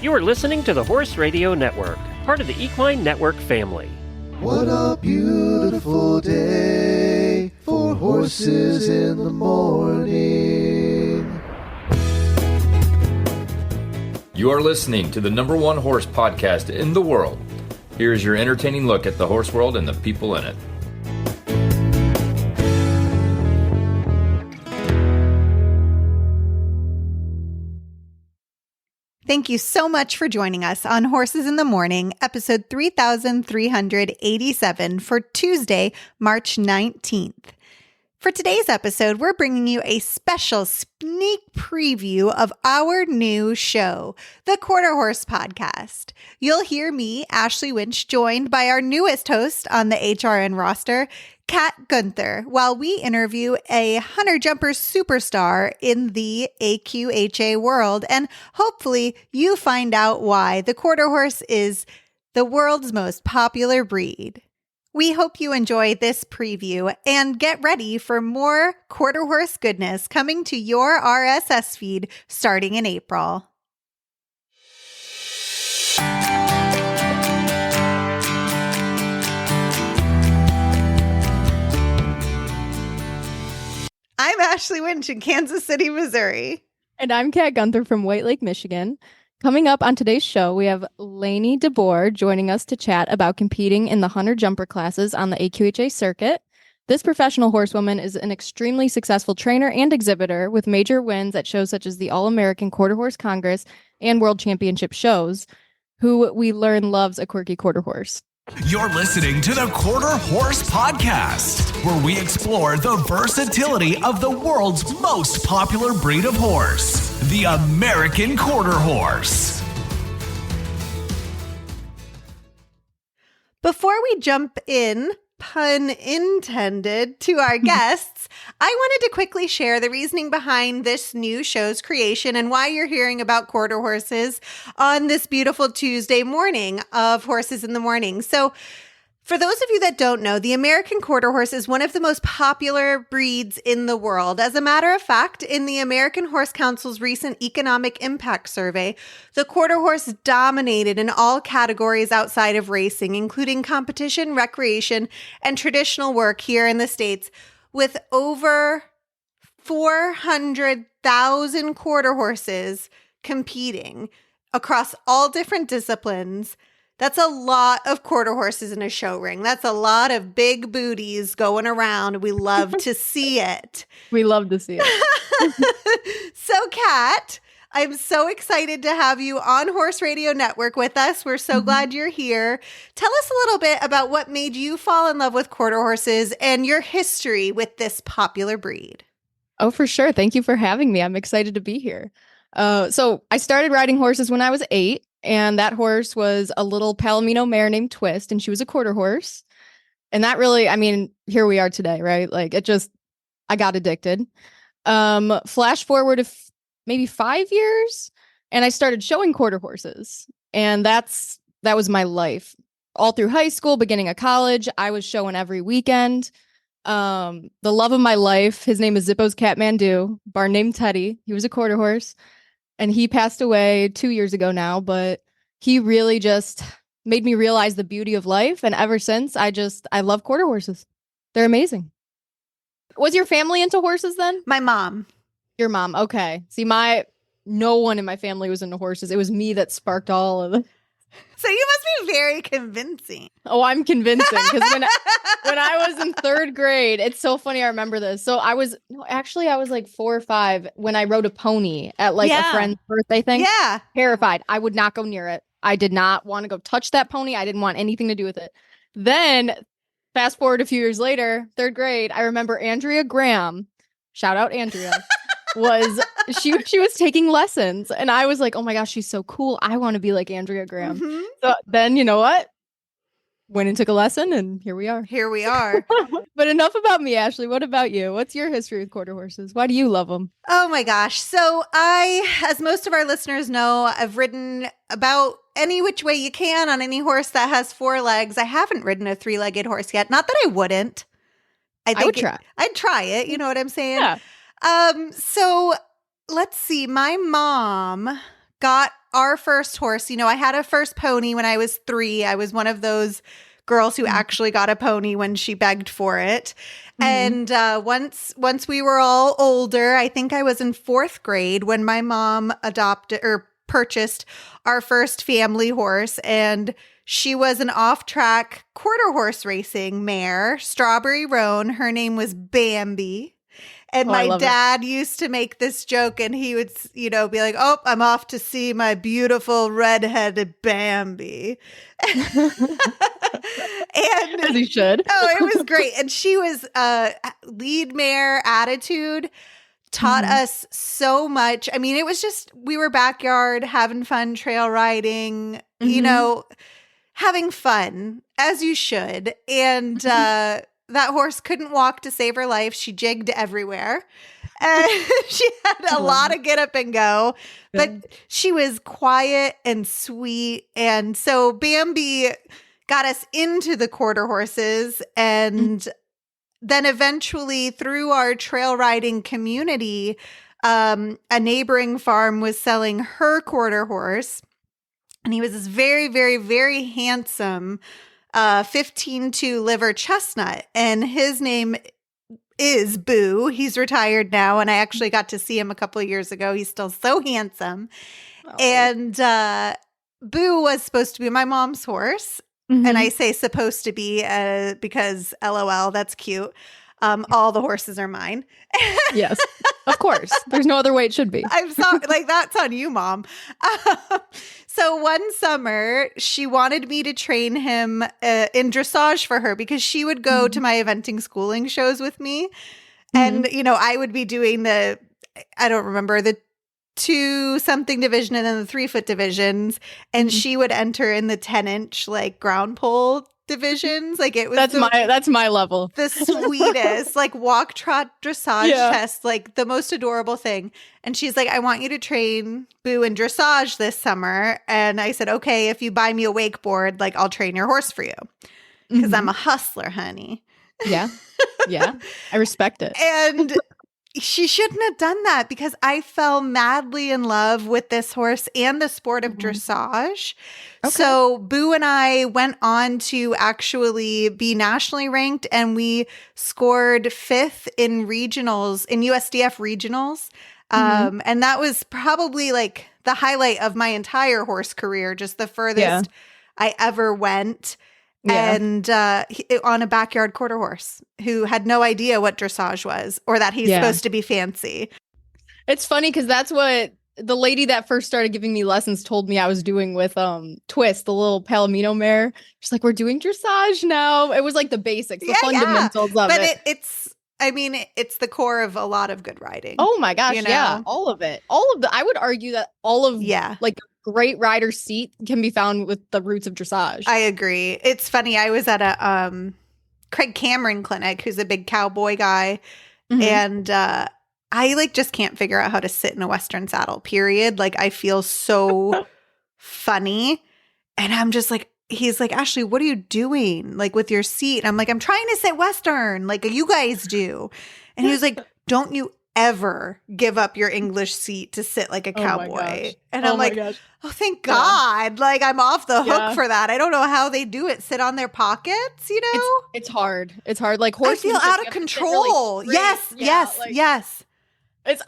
You are listening to the Horse Radio Network, part of the Equine Network family. What a beautiful day for horses in the morning. You are listening to the #1 horse podcast in the world. Here is your entertaining look at the horse world and the people in it. Thank you so much for joining us on Horses in the Morning, episode 3387 for Tuesday, March 19th. For today's episode, we're bringing you a special sneak preview of our new show, the Quarter Horse Podcast. You'll hear me, Ashley Winch, joined by our newest host on the HRN roster, Kat Guenther, while we interview a hunter jumper superstar in the AQHA world. And hopefully you find out why the quarter horse is the world's most popular breed. We hope you enjoy this preview and get ready for more quarter horse goodness coming to your RSS feed starting in April. I'm Ashley Winch in Kansas City, Missouri. And I'm Kat Guenther from White Lake, Michigan. Coming up on today's show, we have Laine DeBoer joining us to chat about competing in the hunter jumper classes on the AQHA circuit. This professional horsewoman is an extremely successful trainer and exhibitor with major wins at shows such as the All-American Quarter Horse Congress and World Championship shows, who we learn loves a quirky quarter horse. You're listening to the Quarter Horse Podcast, where we explore the versatility of the world's most popular breed of horse, the American Quarter Horse. Before we jump in, pun intended, to our guests, I wanted to quickly share the reasoning behind this new show's creation and why you're hearing about quarter horses on this beautiful Tuesday morning of Horses in the Morning. So, for those of you that don't know, the American Quarter Horse is one of the most popular breeds in the world. As a matter of fact, in the American Horse Council's recent Economic Impact Survey, the quarter horse dominated in all categories outside of racing, including competition, recreation, and traditional work here in the States, with over 400,000 quarter horses competing across all different disciplines. That's a lot of quarter horses in a show ring. That's a lot of big booties going around. We love to see it. We love to see it. So, Kat, I'm so excited to have you on Horse Radio Network with us. We're so glad you're here. Tell us a little bit about what made you fall in love with quarter horses and your history with this popular breed. Oh, for sure. Thank you for having me. I'm excited to be here. So I started riding horses when I was 8. And that horse was a little Palomino mare named Twist, and she was a quarter horse. And that really, I mean, here we are today, right? Like I got addicted. Flash forward maybe 5 years, and I started showing quarter horses. And that was my life. All through high school, beginning of college, I was showing every weekend. The love of my life, his name is Zippo's Kathmandu, barn named Teddy. He was a quarter horse. And he passed away 2 years ago now, but he really just made me realize the beauty of life. And ever since, I love quarter horses. They're amazing. Was your family into horses then? My mom. Your mom. Okay. See, no one in my family was into horses. It was me that sparked all of it. So you must be very convincing. Oh, I'm convincing. Because when I was in 3rd grade, it's so funny. I remember this. So I was like 4 or 5 when I rode a pony at a friend's birthday thing. Yeah. Terrified. I would not go near it. I did not want to go touch that pony. I didn't want anything to do with it. Then fast forward a few years later, 3rd grade, I remember Andrea Graham, shout out Andrea, she was taking lessons, and I was like, oh my gosh, she's so cool. I want to be like Andrea Graham. Mm-hmm. So then, you know what? Went and took a lesson, and here we are. Here we are. But enough about me, Ashley. What about you? What's your history with quarter horses? Why do you love them? Oh my gosh. So as most of our listeners know, I've ridden about any which way you can on any horse that has 4 legs. I haven't ridden a 3-legged horse yet. Not that I wouldn't. I would try. I'd try it. You know what I'm saying? Yeah. So let's see. My mom got our first horse, I had a first pony when I was 3. I was one of those girls who actually got a pony when she begged for it. And once we were all older, I think I was in 4th grade when my mom purchased our first family horse, and she was an off-track quarter horse racing mare, Strawberry Roan. Her name was Bambi. And my dad used to make this joke, and he would, be like, "Oh, I'm off to see my beautiful red-headed Bambi." And As he should. Oh, it was great. And she was lead mare attitude, taught us so much. I mean, it was just, we were backyard having fun, trail riding, having fun, as you should. And that horse couldn't walk to save her life. She jigged everywhere. And she had a lot of get up and go, but she was quiet and sweet. And so Bambi got us into the quarter horses. And then eventually through our trail riding community, a neighboring farm was selling her quarter horse. And he was this very, very, very handsome 15-2 liver chestnut, and his name is Boo. He's retired now, and I actually got to see him a couple of years ago. He's still so handsome. Oh. And Boo was supposed to be my mom's horse, and I say supposed to be because LOL, that's cute. All the horses are mine. Yes, of course. There's no other way it should be. I'm sorry, that's on you, Mom. So one summer, she wanted me to train him in dressage for her because she would go to my eventing schooling shows with me. And, I would be doing I don't remember, the 2-something division and then the 3-foot divisions. And she would enter in the 10-inch ground pole divisions. It was that's my level. The sweetest walk trot dressage test, the most adorable thing. And she's like, "I want you to train Boo in dressage this summer." And I said, "Okay, if you buy me a wakeboard, I'll train your horse for you." Because I'm a hustler, honey. Yeah. I respect it. And she shouldn't have done that because I fell madly in love with this horse and the sport of dressage. Okay. So Boo and I went on to actually be nationally ranked, and we scored 5th in regionals, in USDF regionals. And that was probably the highlight of my entire horse career, just the furthest I ever went. Yeah. And on a backyard quarter horse who had no idea what dressage was or that he's supposed to be fancy. It's funny because that's what the lady that first started giving me lessons told me I was doing with Twist, the little Palomino mare. She's like, "We're doing dressage now." It was the basics, the fundamentals of it. But it's the core of a lot of good riding. Oh my gosh, yeah. All of it. I would argue that all of great rider seat can be found with the roots of dressage. I agree. It's funny. I was at a Craig Cameron clinic, who's a big cowboy guy, and I just can't figure out how to sit in a Western saddle, period. I feel so funny, and I'm just he's like, "Ashley, what are you doing with your seat?" And I'm like, "I'm trying to sit Western like you guys do." And he was like, "Don't you ever give up your English seat to sit like a cowboy." And I'm like, "Oh, thank God. I'm off the hook for that. I don't know how they do it. Sit on their pockets, It's hard. It's hard. I feel out of control. Yes. It's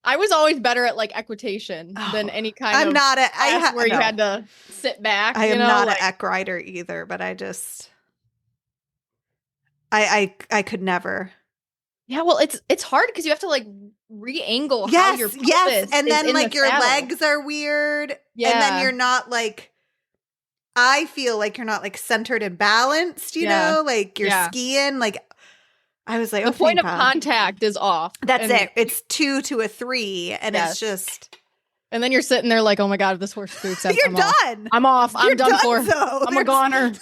I was always better at equitation than any kind of class where you had to sit back. I am not an eq rider either, but I just I could never. Yeah, well, it's hard because you have to re-angle how your pelvis and then your saddle. legs are weird, and then you're not I feel you're not centered and balanced, you know, you're skiing. I was like, the point of contact is off. That's it. It's 2 to a 3, and it's just. And then you're sitting there oh my God, if this horse spooks up, you're done. I'm off. You're I'm done for. So. I'm a goner.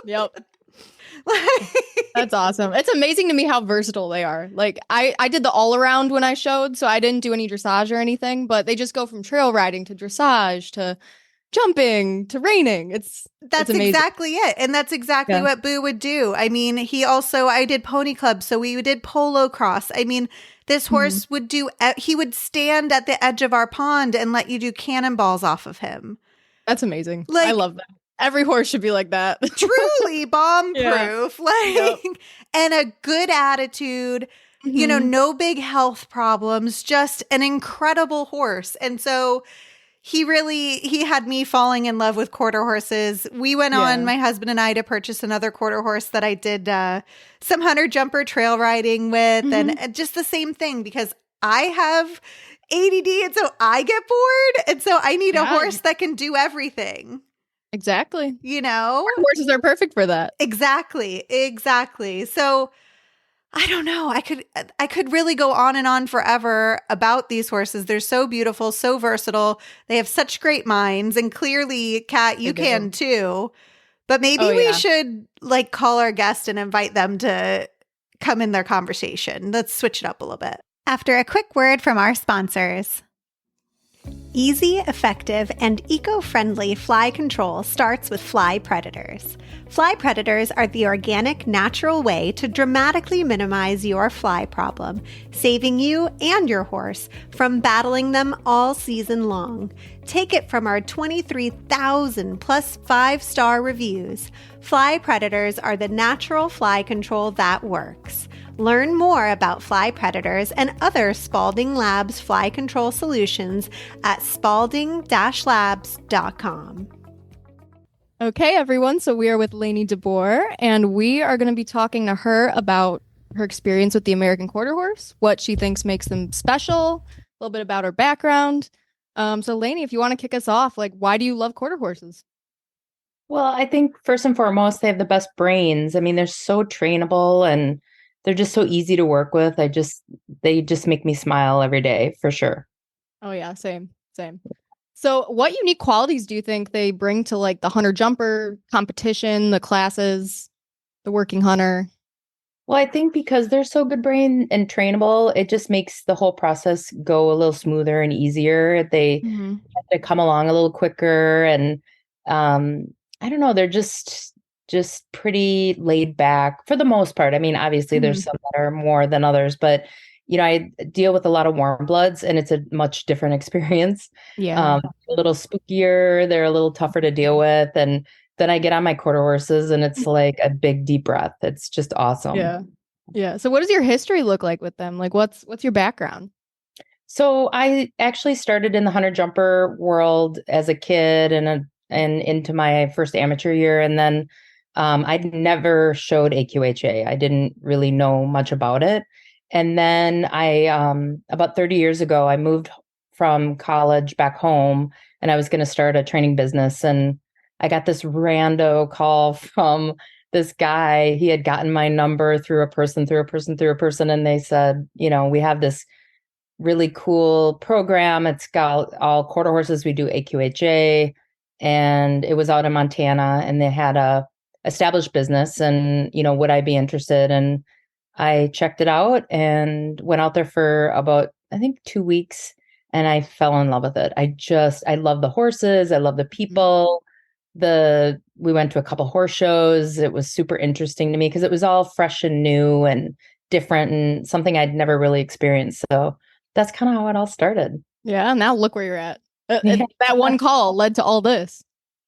Yep. That's awesome. It's amazing to me how versatile they are. I did the all around when I showed, so I didn't do any dressage or anything, but they just go from trail riding to dressage to jumping to reining. That's amazing. exactly it. And that's exactly what Boo would do. I mean, I did pony club, so we did polo cross. I mean, this horse would he would stand at the edge of our pond and let you do cannonballs off of him. That's amazing. Like, I love that. Every horse should be like that. Truly bomb proof. And a good attitude, no big health problems, just an incredible horse. And so he had me falling in love with quarter horses. We went on, my husband and I, to purchase another quarter horse that I did some hunter jumper trail riding with, and just the same thing, because I have ADD, and so I get bored, and so I need a horse that can do everything. Exactly. Horses are perfect for that. Exactly. So I don't know. I could really go on and on forever about these horses. They're so beautiful, so versatile. They have such great minds, and clearly, Kat, you can too. But maybe we should call our guest and invite them to come in their conversation. Let's switch it up a little bit. After a quick word from our sponsors. Easy, effective, and eco-friendly fly control starts with Fly Predators. Fly Predators are the organic, natural way to dramatically minimize your fly problem, saving you and your horse from battling them all season long. Take it from our 23,000 plus 5-star reviews. Fly Predators are the natural fly control that works. Learn more about Fly Predators and other Spalding Labs fly control solutions at spalding-labs.com. Okay, everyone. So we are with Laine DeBoer, and we are going to be talking to her about her experience with the American Quarter Horse, what she thinks makes them special, a little bit about her background. So Laine, if you want to kick us off, why do you love quarter horses? Well, I think first and foremost, they have the best brains. I mean, they're so trainable and they're just so easy to work with. They just make me smile every day, for sure. Oh yeah, same. So what unique qualities do you think they bring to the hunter jumper competition, the classes, the working hunter? Well, I think because they're so good brain and trainable, it just makes the whole process go a little smoother and easier. They have to come along a little quicker, and I don't know, they're just pretty laid back for the most part. I mean, obviously there's some that are more than others, but I deal with a lot of warm bloods, and it's a much different experience. Yeah. A little spookier. They're a little tougher to deal with. And then I get on my quarter horses and it's like a big deep breath. It's just awesome. Yeah. So what does your history look like with them? What's your background? So I actually started in the hunter jumper world as a kid and into my first amateur year. And then I'd never showed AQHA. I didn't really know much about it. And then about 30 years ago, I moved from college back home, and I was going to start a training business. And I got this rando call from this guy. He had gotten my number through a person. And they said, we have this really cool program. It's got all quarter horses. We do AQHA. And it was out in Montana, and they had a established business, and, would I be interested? And I checked it out and went out there for about, I think, 2 weeks, and I fell in love with it. I love the horses. I love the people. We went to a couple horse shows. It was super interesting to me because it was all fresh and new and different and something I'd never really experienced. So that's kind of how it all started. Yeah. Now look where you're at. That one call led to all this.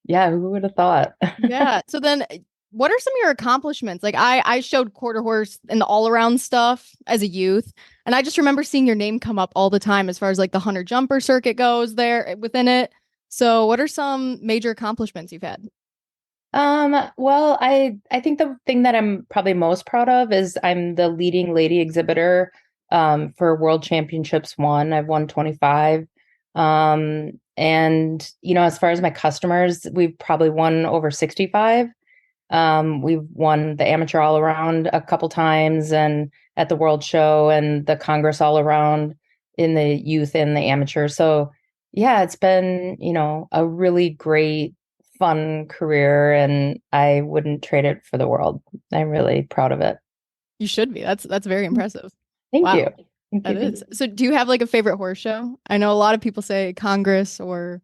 Yeah. Who would have thought? Yeah. So then what are some of your accomplishments? I showed quarter horse and the all around stuff as a youth. And I just remember seeing your name come up all the time as far as the hunter jumper circuit goes there within it. So what are some major accomplishments you've had? Well, I think the thing that I'm probably most proud of is I'm the leading lady exhibitor for World Championships 1. I've won 25. And, as far as my customers, we've probably won over 65. We've won the amateur all around a couple times and at the World Show and the Congress all around in the youth and the amateur. So yeah, it's been, a really great, fun career, and I wouldn't trade it for the world. I'm really proud of it. You should be. That's very impressive. Thank you. That is. So do you have a favorite horse show? I know a lot of people say Congress or.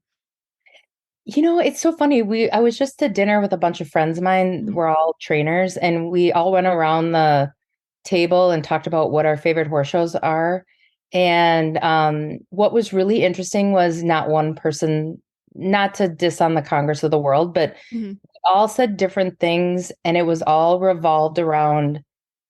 It's so funny. I was just to dinner with a bunch of friends of mine. Mhm. We're all trainers, and we all went around the table and talked about what our favorite horse shows are. And what was really interesting was not one person, not to diss on the Congress of the World, but Mhm. all said different things, and it was all revolved around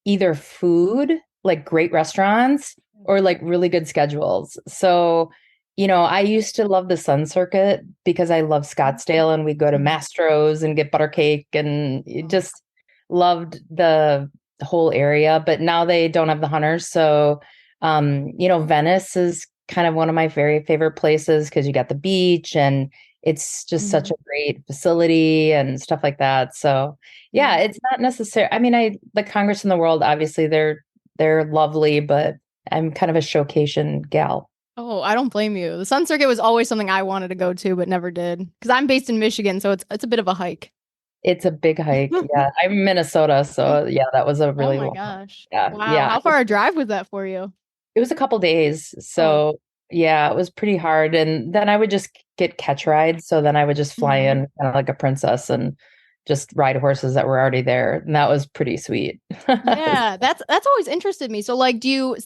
either food, like great restaurants, or like really good schedules. So, I used to love the Sun Circuit because I love Scottsdale, and we go to Mhm. Mastro's and get butter cake, and just loved the whole area. But now they don't have the hunters. So, Venice is kind of one of my very favorite places because you got the beach, and it's just such Mhm. a great facility and stuff like that. So, yeah, Yeah. it's not necessary. I mean, the Congress in the World, obviously they're lovely, but I'm kind of a showcation gal. Oh, I don't blame you. The Sun Circuit was always something I wanted to go to, but never did. Because I'm based in Michigan, so it's a bit of a hike. It's a big hike. Yeah, I'm in Minnesota, so yeah, that was a Oh really my long. gosh. Yeah, Wow. yeah. How far a drive was that for you? It was a couple days, Oh. so yeah, it was pretty hard. And then I would just get catch rides, so then I would just fly Mhm. in kind of like a princess and just ride horses that were already there, and that was pretty sweet. Yeah, that's always interested me. So like do you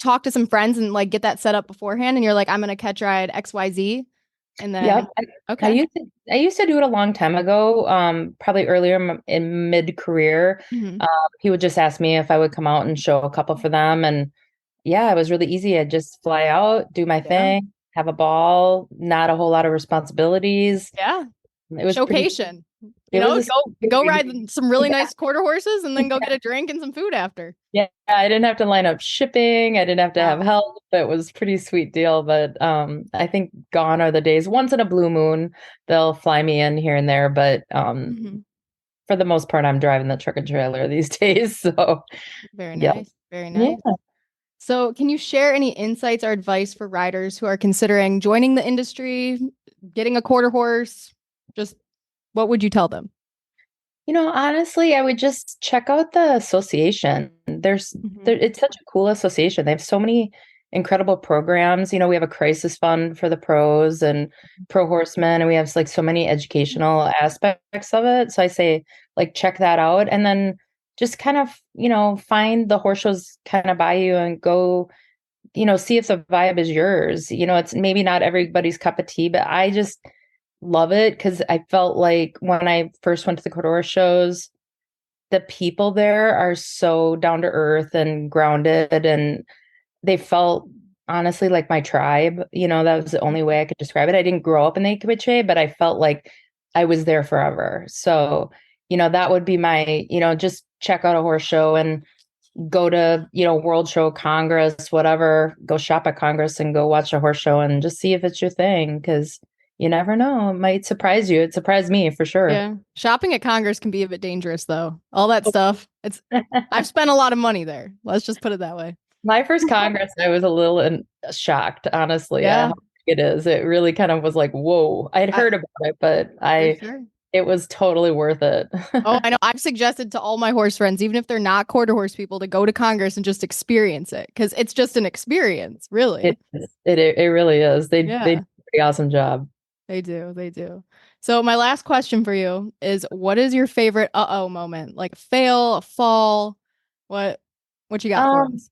talk to some friends and like get that set up beforehand and you're like, I'm gonna catch ride XYZ and Yep. then I okay. used to do it a long time ago, probably earlier in mid-career. Mhm. Um, he would just ask me if I would come out and show a couple for them. And yeah, it was really easy. I'd just fly out, do my Yeah. thing, have a ball, not a whole lot of responsibilities. Yeah. It was pretty, Showcation. it was a Go ride some really yeah, nice quarter horses and then go get a drink and some food after. yeah. I didn't have to line up shipping. I didn't have to have Wow. help. It was a pretty sweet deal. But I think gone are the days. Once in a blue moon, they'll fly me in here and there. But Mhm. for the most part, I'm driving the truck and trailer these days. So, Very yeah. nice. Very Yeah. nice. So, can you share any insights or advice for riders who are considering joining the industry, getting a quarter horse? Just what would you tell them? Honestly, I would just check out the association. Mhm. It's such a cool association. They have so many incredible programs. We have a crisis fund for the pros and pro horsemen, and we have like so many educational aspects of it. So I say, like, check that out, and then just kind of, find the horse shows kind of by you and go, see if the vibe is yours. It's maybe not everybody's cup of tea, but I just love it because I felt like when I first went to the Couture shows, the people there are so down to earth and grounded, and they felt honestly like my tribe. That was the only way I could describe it. I didn't grow up in the AQHA, but I felt like I was there forever. So, that would be my, just check out a horse show and go to, World Show, Congress, whatever, go shop at Congress and go watch a horse show and just see if it's your thing. Cause you never know. It might surprise you. It surprised me for sure. Yeah. Shopping at Congress can be a bit dangerous though. All that stuff. I've spent a lot of money there. Let's just put it that way. My first Congress, I was a little shocked, honestly, at Yeah, how big it is. It really kind of was like, whoa. I'd I, heard about it, but for sure. it was totally worth it. Oh, I know. I've suggested to all my horse friends, even if they're not quarter horse people, to go to Congress and just experience it because it's just an experience, really. It really is. They do Yeah, a pretty awesome job. they do. They do. So my last question for you is, what is your favorite uh-oh moment? Like a fail, a fall? What what you got for Um, us?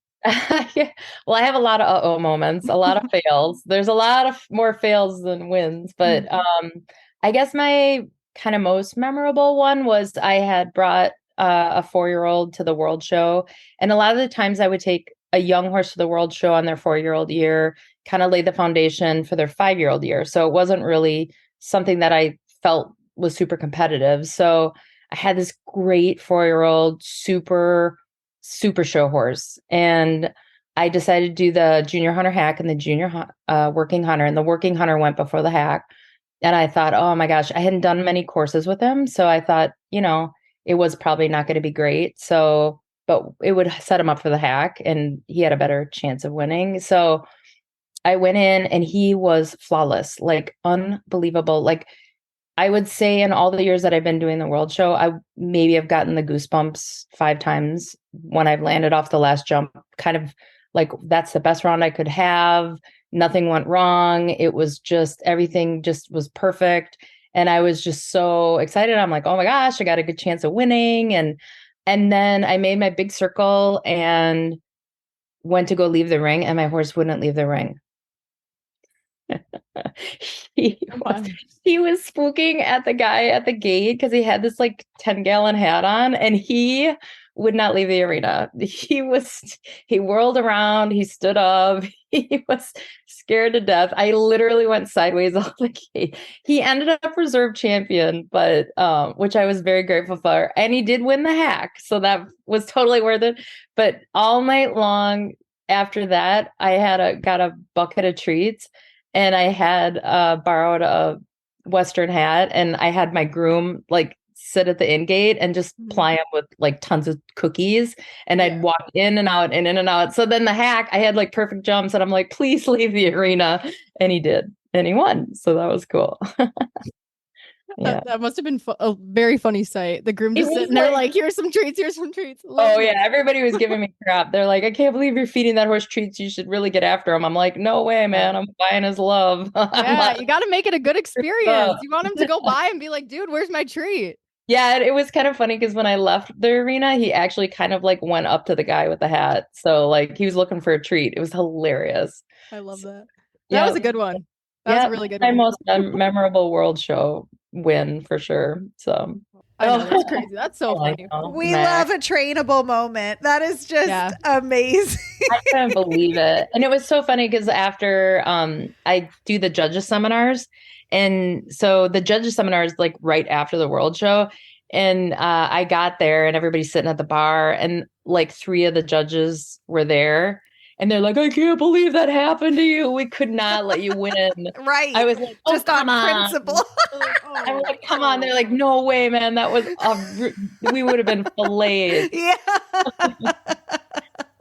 yeah. Well, I have a lot of uh-oh moments, a lot of fails. There's a lot of more fails than wins, but Mhm. I guess my kind of most memorable one was I had brought a 4-year-old to the World Show, and a lot of the times I would take a young horse to the World Show on their 4-year-old year, kind of lay the foundation for their 5-year-old year. So it wasn't really something that I felt was super competitive. So I had this great 4-year-old, super show horse. And I decided to do the junior hunter hack and the junior working hunter. And the working hunter went before the hack. And I thought, oh my gosh, I hadn't done many courses with him. So I thought, it was probably not going to be great. So, but it would set him up for the hack and he had a better chance of winning. So I went in and he was flawless, like unbelievable. Like I would say in all the years that I've been doing the World Show, I maybe have gotten the goosebumps 5 times when I've landed off the last jump, kind of like, that's the best round I could have. Nothing went wrong. It was just, everything just was perfect. And I was just so excited. I'm like, oh my gosh, I got a good chance of winning. And then I made my big circle and went to go leave the ring, and my horse wouldn't leave the ring. he was spooking at the guy at the gate because he had this like 10-gallon hat on, and he would not leave the arena. He whirled around, he stood up, he was scared to death. I literally went sideways off the gate. He ended up reserve champion, but which I was very grateful for. And he did win the hack, so that was totally worth it. But all night long after that, I got a bucket of treats, and I had borrowed a Western hat, and I had my groom like sit at the in gate and just ply him with like tons of cookies, and I'd walk in and out and in and out. So then the hack, I had like perfect jumps, and I'm like, please leave the arena, and he did, and he won. So that was cool. Yeah, that must have been a very funny sight. The groom just sitting there like, here's some treats, here's some treats. Yeah, everybody was giving me crap. They're like, I can't believe you're feeding that horse treats. You should really get after him. I'm like, no way, man. I'm buying his love. Yeah, you got to make it a good experience. You want him to go by and be like, dude, where's my treat? Yeah, it was kind of funny because when I left the arena, he actually kind of like went up to the guy with the hat. So like he was looking for a treat. It was hilarious. I love that. That was a good one. That was a really good my one. most memorable world show win for sure. So I know, that's crazy. That's so funny. We love a trainable moment. That is just amazing. I couldn't believe it. And it was so funny because after I do the judges seminars, and so the judges seminar is like right after the world show. And I got there and everybody's sitting at the bar, and like 3 of the judges were there. And they're like, I can't believe that happened to you. We could not let you win. Right. I was like, just on principle. I'm like, come on. They're like, no way, man. That was, we would have been filleted. Yeah.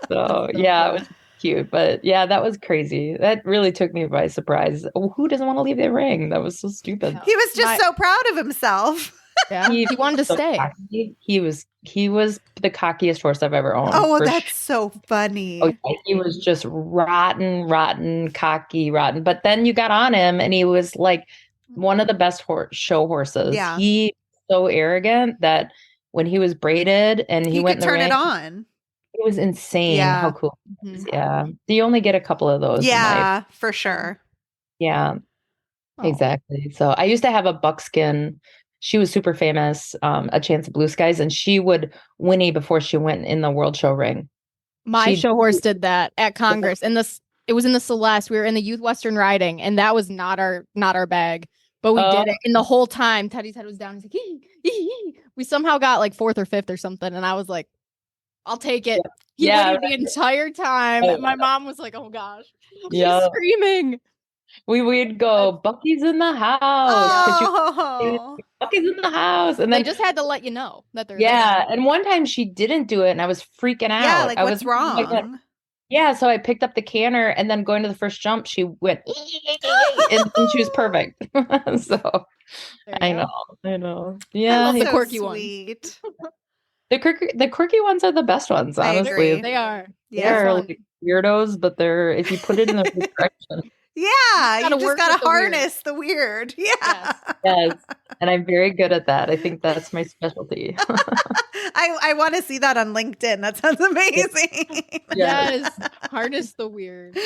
So, yeah, it was cute. But yeah, that was crazy. That really took me by surprise. Who doesn't want to leave their ring? That was so stupid. He was just so proud of himself. Yeah, he wanted to stay. Cocky. He was the cockiest horse I've ever owned. Oh, that's so funny. Oh, yeah, he was just rotten, cocky, rotten. But then you got on him, and he was like one of the best show horses. Yeah. He was so arrogant that when he was braided and he went could in the turn ring, it on. it was insane how cool it was. Yeah. You only get a couple of those. Yeah, for sure. Yeah, exactly. So I used to have a buckskin. She was super famous, A Chance of Blue Skies, and she would whinny before she went in the world show ring. My show horse did that at Congress, and it was in the Celeste. We were in the Youth Western Riding, and that was not our bag, but we did it. And the whole time, Teddy's head was down. He's like, hee. We somehow got like 4th or 5th or something, and I was like, I'll take it. He whinnied the entire time. And my mom was like, oh gosh, she's screaming. We'd go, Bucky's in the house. Bucky's in the house. And then they just had to let you know that they're there. And one time she didn't do it, and I was freaking out. Yeah, like, I what's wrong? So I picked up the canner, and then going to the first jump, she went, and she was perfect. So I know. Yeah. I love the so quirky sweet. The quirky ones are the best ones, honestly. They are. They're like weirdos, but they're, if you put it in the right direction. Yeah, you just gotta harness the weird. Yeah. Yes. And I'm very good at that. I think that's my specialty. I want to see that on LinkedIn. That sounds amazing. Yes. Harness the weird.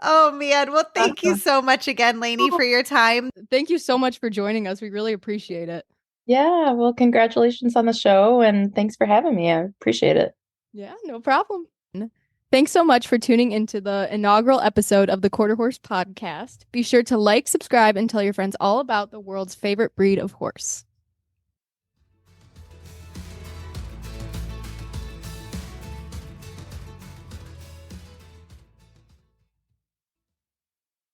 Oh man. Well, thank you so much again, Lainie, for your time. Thank you so much for joining us. We really appreciate it. Yeah. Well, congratulations on the show, and thanks for having me. I appreciate it. Yeah, no problem. Thanks so much for tuning into the inaugural episode of the Quarter Horse Podcast. Be sure to like, subscribe, and tell your friends all about the world's favorite breed of horse.